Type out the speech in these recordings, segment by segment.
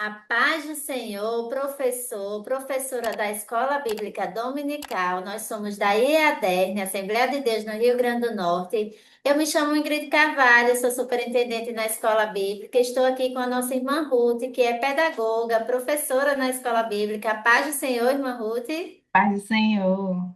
A paz do Senhor, professor, professora da Escola Bíblica Dominical. Nós somos da IEADERN, Assembleia de Deus no Rio Grande do Norte. Eu me chamo Ingrid Carvalho, sou superintendente na Escola Bíblica. Estou aqui com a nossa irmã Ruth, que é pedagoga, professora na Escola Bíblica. A paz do Senhor, irmã Ruth. Paz do Senhor.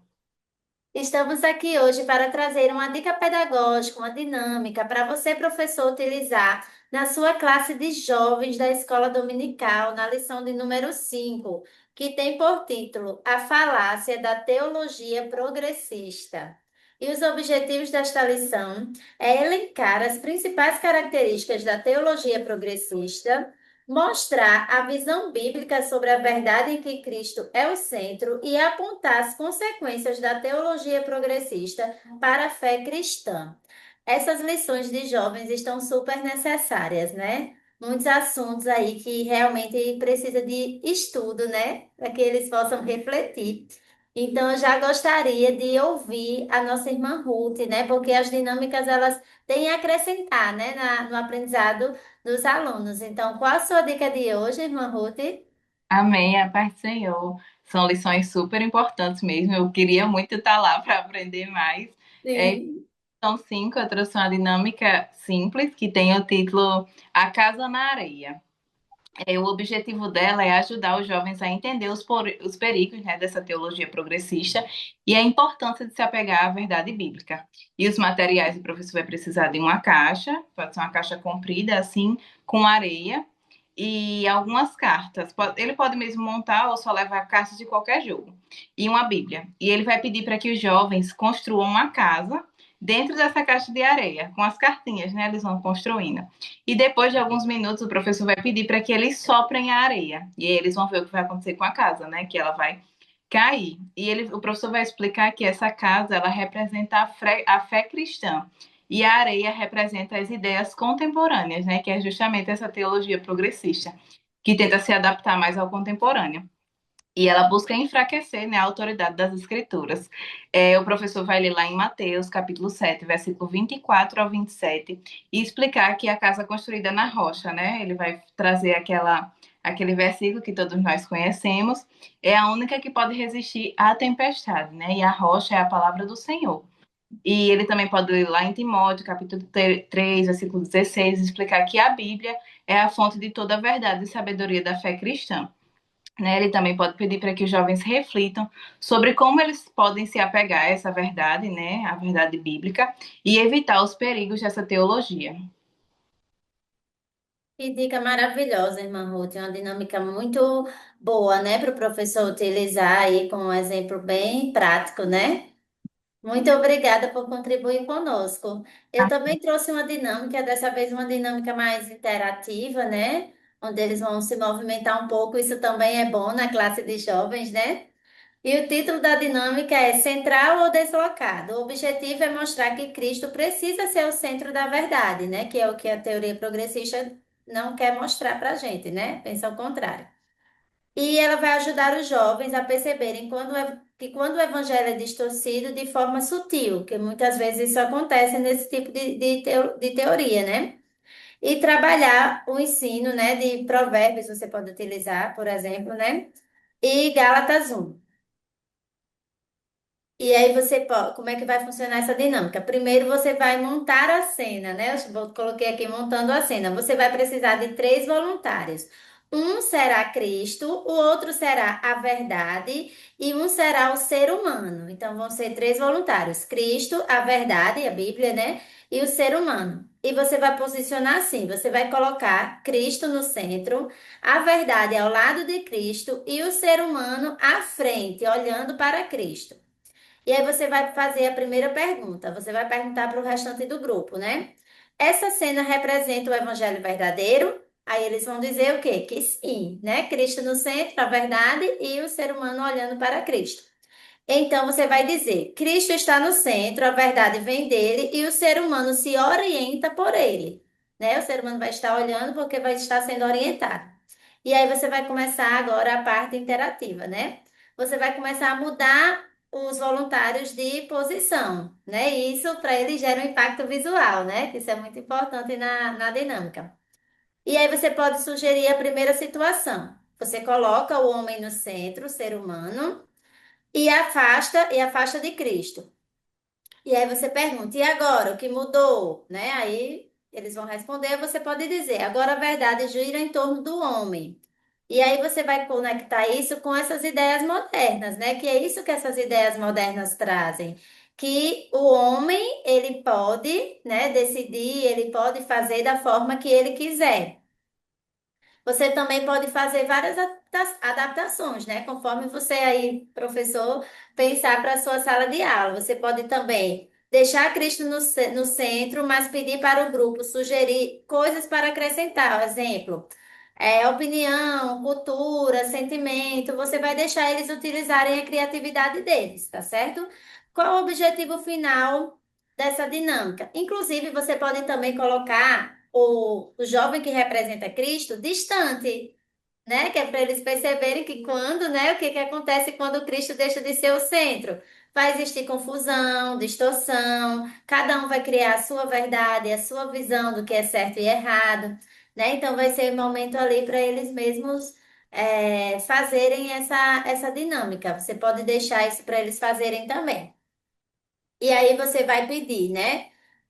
Estamos aqui hoje para trazer uma dica pedagógica, uma dinâmica para você, professor, utilizar na sua classe de jovens da escola dominical, na lição de número 5, que tem por título A Falácia da Teologia Progressista. E os objetivos desta lição é elencar as principais características da teologia progressista, mostrar a visão bíblica sobre a verdade em que Cristo é o centro e apontar as consequências da teologia progressista para a fé cristã. Essas lições de jovens estão super necessárias, né? Muitos assuntos aí que realmente precisa de estudo, né? Para que eles possam refletir. Então, eu já gostaria de ouvir a nossa irmã Ruth, né? Porque as dinâmicas, elas têm a acrescentar, né? No aprendizado dos alunos. Então, qual a sua dica de hoje, irmã Ruth? Amém, a paz do Senhor. São lições super importantes mesmo. Eu queria muito estar lá para aprender mais. É, Sim. são cinco, eu trouxe uma dinâmica simples que tem o título A Casa na Areia. O objetivo dela é ajudar os jovens a entender os perigos, né, dessa teologia progressista e a importância de se apegar à verdade bíblica. E os materiais, o professor vai precisar de uma caixa, pode ser uma caixa comprida, assim, com areia, e algumas cartas. Ele pode mesmo montar ou só levar cartas de qualquer jogo. E uma Bíblia. E ele vai pedir para que os jovens construam uma casa dentro dessa caixa de areia, com as cartinhas, né? Eles vão construindo. E depois de alguns minutos, o professor vai pedir para que eles soprem a areia. E aí eles vão ver o que vai acontecer com a casa, né? Que ela vai cair. O professor vai explicar que essa casa ela representa a fé cristã. E a areia representa as ideias contemporâneas, né? Que é justamente essa teologia progressista, que tenta se adaptar mais ao contemporâneo. E ela busca enfraquecer, né, a autoridade das escrituras. O professor vai ler lá em Mateus, capítulo 7, versículo 24 ao 27, e explicar que a casa construída na rocha, né? Ele vai trazer aquele versículo que todos nós conhecemos, é a única que pode resistir à tempestade, né? E a rocha é a palavra do Senhor. E ele também pode ler lá em Timóteo, capítulo 3, versículo 16, e explicar que a Bíblia é a fonte de toda a verdade e sabedoria da fé cristã. Né? Ele também pode pedir para que os jovens reflitam sobre como eles podem se apegar a essa verdade, né, a verdade bíblica, e evitar os perigos dessa teologia. Que dica maravilhosa, irmã Ruth. É uma dinâmica muito boa, né, para o professor utilizar aí com um exemplo bem prático, né? Muito obrigada por contribuir conosco. Eu também trouxe uma dinâmica, dessa vez uma dinâmica mais interativa, né? Onde eles vão se movimentar um pouco. Isso também é bom na classe de jovens, né? E o título da dinâmica é Central ou Deslocado. O objetivo é mostrar que Cristo precisa ser o centro da verdade, né? Que é o que a teoria progressista não quer mostrar para a gente, né? Pensa ao contrário. E ela vai ajudar os jovens a perceberem que quando o evangelho é distorcido de forma sutil, que muitas vezes isso acontece nesse tipo de teoria, né? E trabalhar o ensino, né, de provérbios, você pode utilizar, por exemplo, né? E Gálatas 1. E aí você pode, como é que vai funcionar essa dinâmica? Primeiro você vai montar a cena, né? Coloquei aqui montando a cena. Você vai precisar de três voluntários. Um será Cristo, o outro será a verdade e um será o ser humano. Então vão ser três voluntários: Cristo, a verdade, a Bíblia, né? E o ser humano. E você vai posicionar assim: você vai colocar Cristo no centro, a verdade ao lado de Cristo e o ser humano à frente, olhando para Cristo. E aí você vai fazer a primeira pergunta. Você vai perguntar para o restante do grupo, né? Essa cena representa o evangelho verdadeiro? Aí eles vão dizer o quê? Que sim, né? Cristo no centro, a verdade e o ser humano olhando para Cristo. Então você vai dizer: Cristo está no centro, a verdade vem dele e o ser humano se orienta por ele, né? O ser humano vai estar olhando porque vai estar sendo orientado. E aí você vai começar agora a parte interativa, né? Você vai começar a mudar os voluntários de posição, né? Isso para eles gera um impacto visual, né? Que isso é muito importante na dinâmica. E aí você pode sugerir a primeira situação. Você coloca o homem no centro, o ser humano, e afasta de Cristo. E aí você pergunta, e agora, o que mudou? Né? Aí eles vão responder, você pode dizer, agora a verdade gira em torno do homem. E aí você vai conectar isso com essas ideias modernas, né? Que é isso que essas ideias modernas trazem. Que o homem, ele pode, né, decidir, ele pode fazer da forma que ele quiser. Você também pode fazer várias adaptações, né? Conforme você aí, professor, pensar para a sua sala de aula. Você pode também deixar Cristo no centro, mas pedir para o grupo sugerir coisas para acrescentar. Exemplo, opinião, cultura, sentimento. Você vai deixar eles utilizarem a criatividade deles, tá certo? Qual o objetivo final dessa dinâmica? Inclusive, você pode também colocar o jovem que representa Cristo distante, né? Que é para eles perceberem que quando, né? O que que acontece quando Cristo deixa de ser o centro? Vai existir confusão, distorção, cada um vai criar a sua verdade, a sua visão do que é certo e errado, né? Então vai ser um momento ali para eles mesmos fazerem essa dinâmica. Você pode deixar isso para eles fazerem também. E aí você vai pedir, né?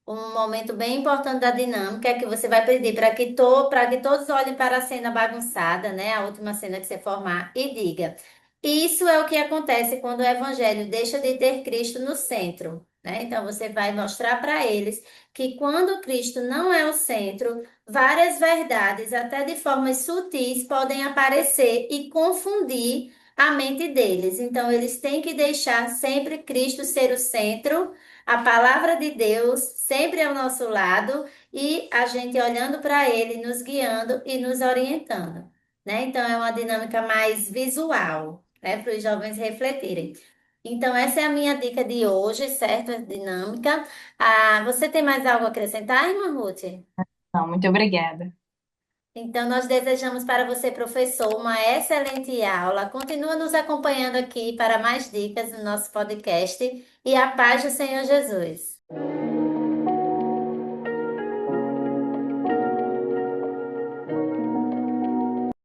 Um momento bem importante da dinâmica é que você vai pedir para que todos olhem para a cena bagunçada, né? A última cena que você formar e diga: isso é o que acontece quando o evangelho deixa de ter Cristo no centro, né? Então você vai mostrar para eles que quando Cristo não é o centro, várias verdades, até de formas sutis, podem aparecer e confundir a mente deles. Então eles têm que deixar sempre Cristo ser o centro, a palavra de Deus sempre ao nosso lado e a gente olhando para Ele, nos guiando e nos orientando, né? Então é uma dinâmica mais visual, né? Para os jovens refletirem. Então essa é a minha dica de hoje, certo? A dinâmica. Ah, você tem mais algo a acrescentar, irmã Ruth? Não, muito obrigada. Então, nós desejamos para você, professor, uma excelente aula. Continua nos acompanhando aqui para mais dicas no nosso podcast e a paz do Senhor Jesus.